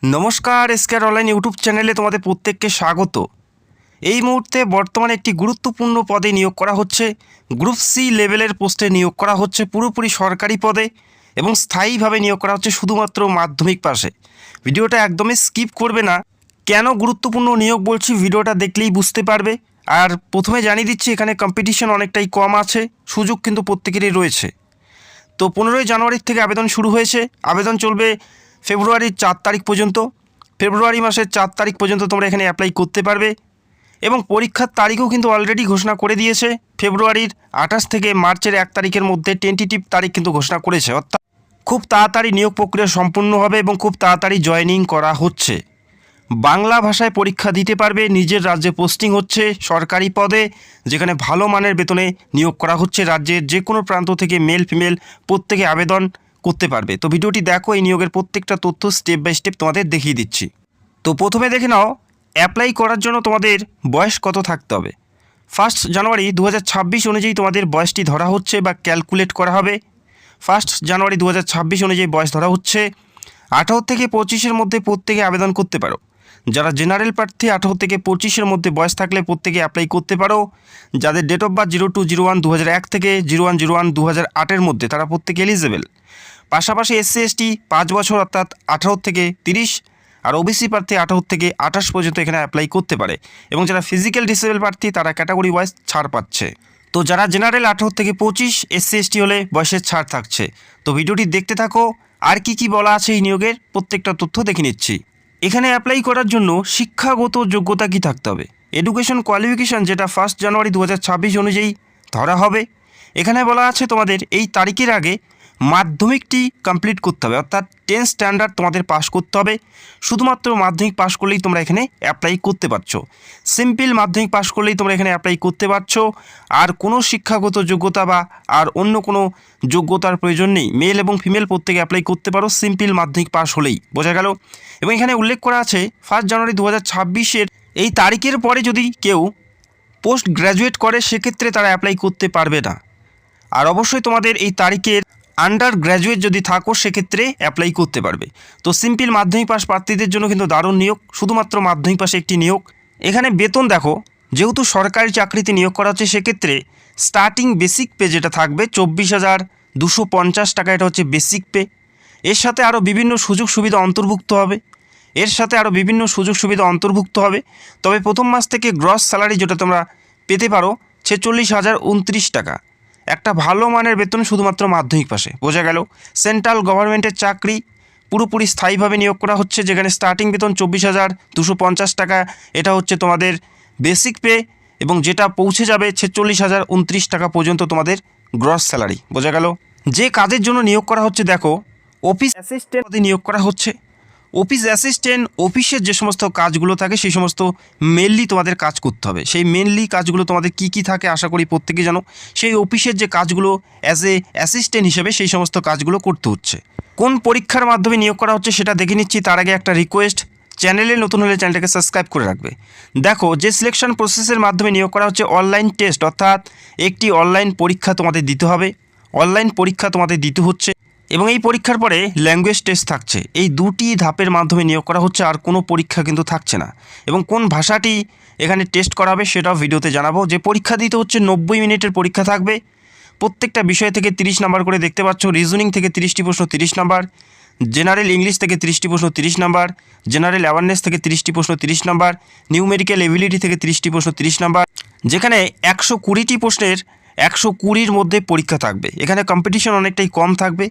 নমস্কার, এসকেআর online YouTube চ্যানেলে তোমাদের প্রত্যেককে স্বাগত। এই মুহূর্তে বর্তমানে একটি গুরুত্বপূর্ণ পদে নিয়োগ করা হচ্ছে। গ্রুপ সি লেভেলের পোস্টে নিয়োগ করা হচ্ছে, পুরোপুরি সরকারি পদে এবং স্থায়ীভাবে নিয়োগ করা হচ্ছে শুধুমাত্র মাধ্যমিক পাশে। ভিডিওটা একদমই স্কিপ করবে না। কেন গুরুত্বপূর্ণ নিয়োগ বলছি ভিডিওটা দেখলেই বুঝতে পারবে। আর প্রথমে জানিয়ে দিচ্ছি, এখানে কম্পিটিশন অনেকটাই কম আছে, সুযোগ কিন্তু প্রত্যেকেরই রয়েছে। তো 15ই জানুয়ারির থেকে আবেদন শুরু হয়েছে, আবেদন চলবে ফেব্রুয়ারির 4 তারিখ পর্যন্ত। ফেব্রুয়ারি মাসের 4 তারিখ পর্যন্ত তোমরা এখানে অ্যাপ্লাই করতে পারবে এবং পরীক্ষার তারিখও কিন্তু অলরেডি ঘোষণা করে দিয়েছে। ফেব্রুয়ারির 28 থেকে মার্চের 1 তারিখের মধ্যে টেন্টেটিভ তারিখ কিন্তু ঘোষণা করেছে, অর্থাৎ খুব তাড়াতাড়ি নিয়োগ প্রক্রিয়া সম্পূর্ণ হবে এবং খুব তাড়াতাড়ি জয়েনিং করা হচ্ছে। বাংলা ভাষায় পরীক্ষা দিতে পারবে, নিজের রাজ্যে পোস্টিং হচ্ছে সরকারি পদে, যেখানে ভালো মানের বেতনে নিয়োগ করা হচ্ছে। রাজ্যের যে কোনো প্রান্ত থেকে মেল ফিমেল প্রত্যেকে আবেদন করতে পারবে। তো ভিডিওটি দেখো, এই নিয়োগের প্রত্যেকটা তথ্য স্টেপ বাই স্টেপ তোমাদের দেখিয়ে দিচ্ছি। তো প্রথমে দেখে নাও, অ্যাপ্লাই করার জন্য তোমাদের বয়স কত থাকতে হবে। 1 জানুয়ারি 2026 অনুযায়ী তোমাদের বয়সটি ধরা হচ্ছে বা ক্যালকুলেট করা হবে। 1 জানুয়ারি 2026 অনুযায়ী বয়স ধরা হচ্ছে। 18 থেকে 25-এর মধ্যে প্রত্যেকে আবেদন করতে পারো। যারা জেনারেল প্রার্থী 18 থেকে 25-এর মধ্যে বয়স থাকলে প্রত্যেকে অ্যাপ্লাই করতে পারো। যাদের ডেট অফ বার্থ 0201-2001 থেকে 0101-2008-এর মধ্যে, তারা প্রত্যেকে এলিজেবল। পাশাপাশি এসসি এসটি 5 বছর অর্থাৎ 18 থেকে 30, আর ওবিসি প্রার্থী 18 থেকে 28 পর্যন্ত এখানে অ্যাপ্লাই করতে পারে। এবং যারা ফিজিক্যাল ডিসেবল প্রার্থী তারা ক্যাটাগরি ওয়াইজ ছাড় পাচ্ছে। তো যারা জেনারেল 18 থেকে 25, এসসি এসটি হলে বয়সের ছাড় থাকছে। তো ভিডিওটি দেখতে থাকো, আর কি বলা আছে এই নিয়োগের প্রত্যেকটা তথ্য দেখে নিচ্ছি। এখানে অ্যাপ্লাই করার জন্য শিক্ষাগত যোগ্যতা কি থাকতে হবে, এডুকেশন কোয়ালিফিকেশান, যেটা 1 জানুয়ারি 2026 অনুযায়ী ধরা হবে। এখানে বলা আছে তোমাদের এই তারিখের আগে মাধ্যমিকটি কমপ্লিট করতে হবে, অর্থাৎ 10 স্ট্যান্ডার্ড তোমাদের পাস করতে হবে। শুধুমাত্র মাধ্যমিক পাস করলেই তোমরা এখানে অ্যাপ্লাই করতে পারছো। সিম্পল মাধ্যমিক পাস করলেই তোমরা এখানে অ্যাপ্লাই করতে পারছো। আর কোনো শিক্ষাগত যোগ্যতা বা আর অন্য কোনো যোগ্যতার প্রয়োজন নেই। মেল এবং ফিমেল প্রত্যেকে অ্যাপ্লাই করতে পারো সিম্পল মাধ্যমিক পাস হলেই, বোঝা গেল। এবং এখানে উল্লেখ করা আছে 1 জানুয়ারি 2026-এর এই তারিখের পরে যদি কেউ পোস্ট গ্র্যাজুয়েট করে সেক্ষেত্রে তারা অ্যাপ্লাই করতে পারবে না। আর অবশ্যই তোমাদের এই তারিখের আন্ডার গ্র্যাজুয়েট যদি থাকো সেক্ষেত্রে অ্যাপ্লাই করতে পারবে। তো সিম্পল মাধ্যমিক পাস প্রার্থীদের জন্য কিন্তু দারুণ নিয়োগ, শুধুমাত্র মাধ্যমিক পাশে একটি নিয়োগ। এখানে বেতন দেখো, যেহেতু সরকারি চাকরিতে নিয়োগ করা হচ্ছে সেক্ষেত্রে স্টার্টিং বেসিক পে যেটা থাকবে 24,250 টাকা, এটা হচ্ছে বেসিক পে। এর সাথে আরও বিভিন্ন সুযোগ সুবিধা অন্তর্ভুক্ত হবে। তবে প্রথম মাস থেকে গ্রস স্যালারি যেটা তোমরা পেতে পারো 46,029 টাকা, একটা ভালো মানের বেতন শুধুমাত্র মাধ্যমিক পাশে, বোঝা গেল। সেন্ট্রাল গভর্নমেন্টের চাকরি, পুরোপুরি স্থায়ীভাবে নিয়োগ করা হচ্ছে, যেখানে স্টার্টিং বেতন 24,250 টাকা, এটা হচ্ছে তোমাদের বেসিক পে, এবং যেটা পৌঁছে যাবে 46,029 টাকা পর্যন্ত তোমাদের গ্রস স্যালারি, বোঝা গেল। যে কাজের জন্য নিয়োগ করা হচ্ছে দেখো, অফিস অ্যাসিস্ট্যান্ট পদে নিয়োগ করা হচ্ছে। অফিস অ্যাসিস্ট্যান্ট, অফিসের যে সমস্ত কাজগুলো থাকে সেই সমস্ত মেনলি তোমাদের কাজ করতে হবে। সেই মেনলি কাজগুলো তোমাদের কি থাকে আশা করি প্রত্যেকে জানো। সেই অফিসের যে কাজগুলো অ্যাজ এ অ্যাসিস্ট্যান্ট হিসেবে সেই সমস্ত কাজগুলো করতে হচ্ছে। কোন পরীক্ষার মাধ্যমে নিয়োগ করা হচ্ছে সেটা দেখে নিচ্ছি। তার আগে একটা রিকোয়েস্ট, চ্যানেলে নতুন হলে চ্যানেলটাকে সাবস্ক্রাইব করে রাখবে। দেখো, যে সিলেকশন প্রসেসের মাধ্যমে নিয়োগ করা হচ্ছে অনলাইন টেস্ট, অর্থাৎ একটি অনলাইন পরীক্ষা তোমাদের দিতে হবে। অনলাইন পরীক্ষা তোমাদের দিতে হচ্ছে এবং এই পরীক্ষার পরে ল্যাঙ্গুয়েজ টেস্ট থাকছে। এই দুটি ধাপের মাধ্যমে নিয়োগ করা হচ্ছে, আর কোনো পরীক্ষা কিন্তু থাকছে না। এবং কোন ভাষাটি এখানে টেস্ট করা হবে সেটাও ভিডিওতে জানাবো। যে পরীক্ষা দিতে হচ্ছে 90 মিনিটের পরীক্ষা থাকবে। প্রত্যেকটা বিষয় থেকে 30 নাম্বার করে দেখতে পাচ্ছ। রিজনিং থেকে 30টি প্রশ্ন 30 নাম্বার, জেনারেল ইংলিশ থেকে 30টি প্রশ্ন 30 নাম্বার, জেনারেল অ্যাওয়ারনেস থেকে 30টি প্রশ্ন 30 নাম্বার, নিউমেরিক্যাল এবিলিটি থেকে 30টি প্রশ্ন 30 নাম্বার, যেখানে 120টি প্রশ্নের 120-র মধ্যে পরীক্ষা থাকবে। এখানে কম্পিটিশন অনেকটাই কম থাকবে,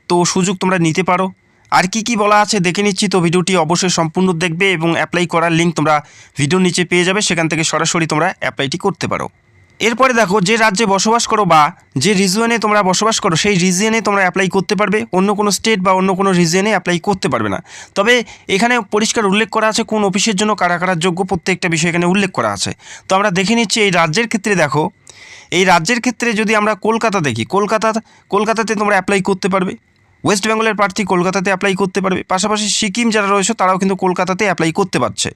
তো সুযোগ তোমরা নিতে পারো। আর কি বলা আছে দেখে নিচ্ছি। তো ভিডিওটি অবশ্যই সম্পূর্ণ দেখবে এবং অ্যাপ্লাই করার লিঙ্ক তোমরা ভিডিওর নিচে পেয়ে যাবে, সেখান থেকে সরাসরি তোমরা অ্যাপ্লাইটি করতে পারো। এরপরে দেখো, যে রাজ্যে বসবাস করো বা যে রিজিয়নে তোমরা বসবাস করো সেই রিজিয়নে তোমরা অ্যাপ্লাই করতে পারবে। অন্য কোনো স্টেট বা অন্য কোনো রিজিয়নে অ্যাপ্লাই করতে পারবে না। তবে এখানে পরিষ্কার উল্লেখ করা আছে কোন অফিসের জন্য কারা যোগ্য, প্রত্যেকটা বিষয় এখানে উল্লেখ করা আছে। তো আমরা দেখে নিচ্ছি এই রাজ্যের ক্ষেত্রে। দেখো, এই রাজ্যের ক্ষেত্রে যদি আমরা কলকাতা দেখি, কলকাতাতে তোমরা অ্যাপ্লাই করতে পারবে। ওয়েস্ট বেঙ্গলের প্রার্থী কলকাতাতে অ্যাপ্লাই করতে পারবে। পাশাপাশি সিকিম যারা রয়েছে তারাও কিন্তু কলকাতাতে অ্যাপ্লাই করতে পারছে।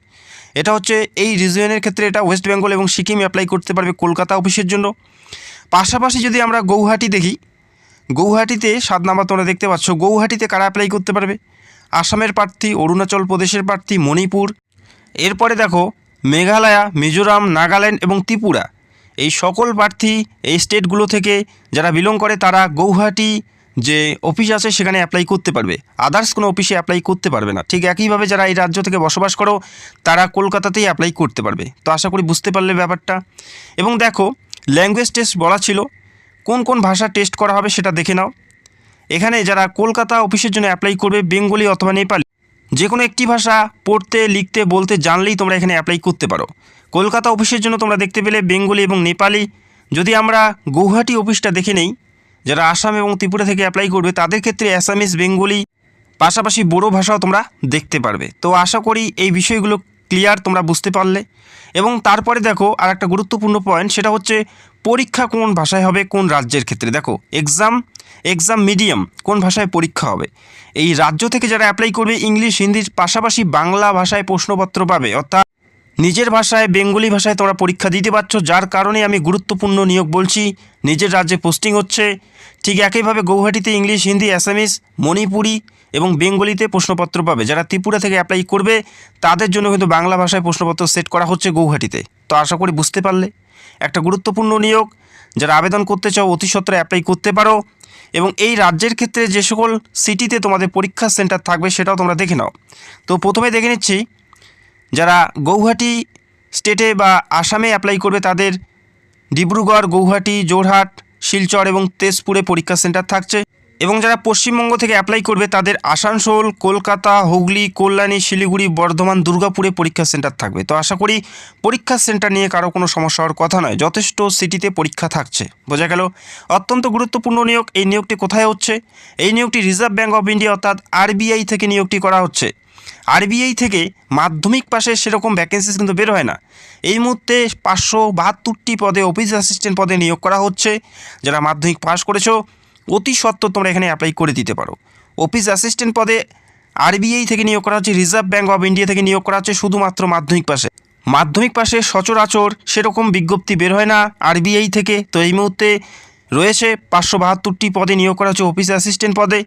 এটা হচ্ছে এই রিজিয়নের ক্ষেত্রে, এটা ওয়েস্ট বেঙ্গল এবং সিকিম অ্যাপ্লাই করতে পারবে কলকাতা অফিসের জন্য। পাশাপাশি যদি আমরা গৌহাটি দেখি, গৌহাটিতে 7 নাম্বার তোমরা দেখতে পাচ্ছ। গৌহাটিতে কারা অ্যাপ্লাই করতে পারবে, আসামের প্রার্থী, অরুণাচল প্রদেশের প্রার্থী, মণিপুর। এরপরে দেখো মেঘালয়, মিজোরাম, নাগাল্যান্ড এবং ত্রিপুরা, এই সকল প্রার্থী এই স্টেটগুলো থেকে যারা বিলং করে তারা গৌহাটি যে অফিস আছে সেখানে অ্যাপ্লাই করতে পারবে, আদার্স কোনো অফিসে অ্যাপ্লাই করতে পারবে না। ঠিক একইভাবে যারা এই রাজ্য থেকে বসবাস করো তারা কলকাতাতেই অ্যাপ্লাই করতে পারবে। তো আশা করি বুঝতে পারলে ব্যাপারটা। এবং দেখো ল্যাঙ্গুয়েজ টেস্ট বলা ছিল, কোন কোন ভাষা টেস্ট করা হবে সেটা দেখে নাও। এখানে যারা কলকাতা অফিসের জন্য অ্যাপ্লাই করবে বেঙ্গলি অথবা নেপালি যে কোনো একটি ভাষা পড়তে, লিখতে, বলতে জানলেই তোমরা এখানে অ্যাপ্লাই করতে পারো। কলকাতা অফিসের জন্য তোমরা দেখতে পেলে বেঙ্গলি এবং নেপালি। যদি আমরা গৌহাটি অফিসটা দেখে নেই, যারা আসাম এবং ত্রিপুরা থেকে অ্যাপ্লাই করবে তাদের ক্ষেত্রে অ্যাসামিস, বেঙ্গলি, পাশাপাশি বড়ো ভাষাও তোমরা দেখতে পারবে। তো আশা করি এই বিষয়গুলো ক্লিয়ার, তোমরা বুঝতে পারলে। এবং তারপরে দেখো আর একটা গুরুত্বপূর্ণ পয়েন্ট, সেটা হচ্ছে পরীক্ষা কোন ভাষায় হবে কোন রাজ্যের ক্ষেত্রে। দেখো এক্সাম মিডিয়াম কোন ভাষায় পরীক্ষা হবে। এই রাজ্য থেকে যারা অ্যাপ্লাই করবে ইংলিশ, হিন্দির পাশাপাশি বাংলা ভাষায় প্রশ্নপত্র পাবে, অর্থাৎ নিজের ভাষায়, বেঙ্গলি ভাষায় তোমরা পরীক্ষা দিতে পারছো। যার কারণে আমি গুরুত্বপূর্ণ নিয়োগ বলছি, নিজের রাজ্যে পোস্টিং হচ্ছে। ঠিক একইভাবে গৌহাটিতে ইংলিশ, হিন্দি, অ্যাসামিস, মণিপুরি এবং বেঙ্গলিতে প্রশ্নপত্র পাবে। যারা ত্রিপুরা থেকে অ্যাপ্লাই করবে তাদের জন্য কিন্তু বাংলা ভাষায় প্রশ্নপত্র সেট করা হচ্ছে গৌহাটিতে। তো আশা করি বুঝতে পারলে, একটা গুরুত্বপূর্ণ নিয়োগ। যারা আবেদন করতে চাও অতি সত্বর অ্যাপ্লাই করতে পারো। এবং এই রাজ্যের ক্ষেত্রে যে সকল সিটিতে তোমাদের পরীক্ষা সেন্টার থাকবে সেটাও তোমরা দেখে নাও। তো প্রথমে দেখে নিচ্ছি, যারা গৌহাটি স্টেটে বা আসামে অ্যাপ্লাই করবে তাদের ডিব্রুগড়, গৌহাটি, যোরহাট, শিলচর এবং তেজপুরে পরীক্ষা সেন্টার থাকছে। এবং যারা পশ্চিমবঙ্গ থেকে অ্যাপ্লাই করবে তাদের আসানসোল, কলকাতা, হুগলি, কল্যাণী, শিলিগুড়ি, বর্ধমান, দুর্গাপুরে পরীক্ষা সেন্টার থাকবে। তো আশা করি পরীক্ষা সেন্টার নিয়ে কারো কোনো সমস্যা হওয়ার কথা নয়, যথেষ্ট সিটিতে পরীক্ষা থাকছে। বোঝা গেল? অত্যন্ত গুরুত্বপূর্ণ নিয়োগ। এই নিয়োগটি কোথায় হচ্ছে? এই নিয়োগটি রিজার্ভ ব্যাঙ্ক অফ ইন্ডিয়া অর্থাৎ আরবিআই থেকে নিয়োগটি করা হচ্ছে। আরবিআই থেকে মাধ্যমিক পাশে সেরকম ভ্যাকেন্সিস কিন্তু বের হয় না। এই মুহূর্তে 572টি পদে অফিস অ্যাসিস্ট্যান্ট পদে নিয়োগ করা হচ্ছে। যারা মাধ্যমিক পাস করেছো অতি সত্বর তোমরা এখানে অ্যাপ্লাই করে দিতে পারো। অফিস অ্যাসিস্ট্যান্ট পদে আরবিআই থেকে নিয়োগ করা হচ্ছে, রিজার্ভ ব্যাঙ্ক অফ ইন্ডিয়া থেকে নিয়োগ করা হচ্ছে শুধুমাত্র মাধ্যমিক পাশে সচরাচর সেরকম বিজ্ঞপ্তি বের হয় না আরবিআই থেকে। তো এই মুহূর্তে রয়েছে 572টি পদে নিয়োগ করা হচ্ছে অফিস অ্যাসিস্ট্যান্ট পদে।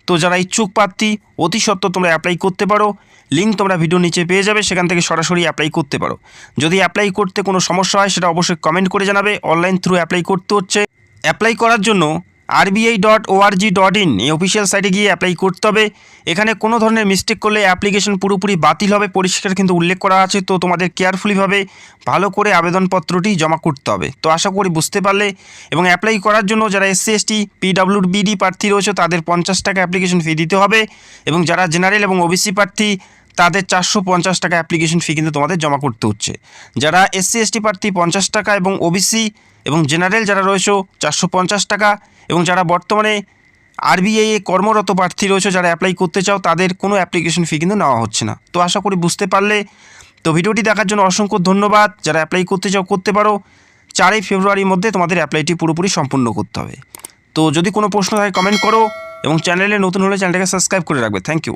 তো যারা ইচ্ছুক প্রার্থী অতি সত্বর তোমরা অ্যাপ্লাই করতে পারো। লিঙ্ক তোমরা ভিডিও নিচে পেয়ে যাবে, সেখান থেকে সরাসরি অ্যাপ্লাই করতে পারো। যদি অ্যাপ্লাই করতে কোনো সমস্যা হয় সেটা অবশ্যই কমেন্ট করে জানাবে। অনলাইন থ্রু অ্যাপ্লাই করতে হচ্ছে। অ্যাপ্লাই করার জন্য rbi.org.in এই অফিসিয়াল সাইটে গিয়ে অ্যাপ্লাই করতে হবে। এখানে কোনো ধরনের মিস্টেক করলে অ্যাপ্লিকেশন পুরোপুরি বাতিল হবে, পরিষ্কার কিন্তু উল্লেখ করা আছে। তো তোমাদের কেয়ারফুলিভাবে ভালো করে আবেদনপত্রটি জমা করতে হবে। তো আশা করি বুঝতে পারলে। এবং অ্যাপ্লাই করার জন্য যারা SC ST PWD প্রার্থী রয়েছে তাদের 50 টাকা অ্যাপ্লিকেশন ফি দিতে হবে। এবং যারা জেনারেল এবং OBC প্রার্থী তাদের 450 টাকা অ্যাপ্লিকেশন ফি কিন্তু তোমাদের জমা করতে হচ্ছে। যারা SC ST প্রার্থী 50 টাকা এবং OBC এবং জেনারেল যারা রয়েছে 450 টাকা। এবং যারা বর্তমানে আরবিআই এ কর্মরত প্রার্থী রয়েছে যারা অ্যাপ্লাই করতে চাও তাদের কোনো অ্যাপ্লিকেশন ফি কিন্তু নেওয়া হচ্ছে না। তো আশা করি বুঝতে পারলে। তো ভিডিওটি দেখার জন্য অসংখ্য ধন্যবাদ। যারা অ্যাপ্লাই করতে চাও করতে পারো। 4 ফেব্রুয়ারির মধ্যে তোমাদের অ্যাপ্লাইটি পুরোপুরি সম্পূর্ণ করতে হবে। তো যদি কোনো প্রশ্ন থাকে কমেন্ট করো এবং চ্যানেলে নতুন হলে চ্যানেলটাকে সাবস্ক্রাইব করে রাখবে। Thank you.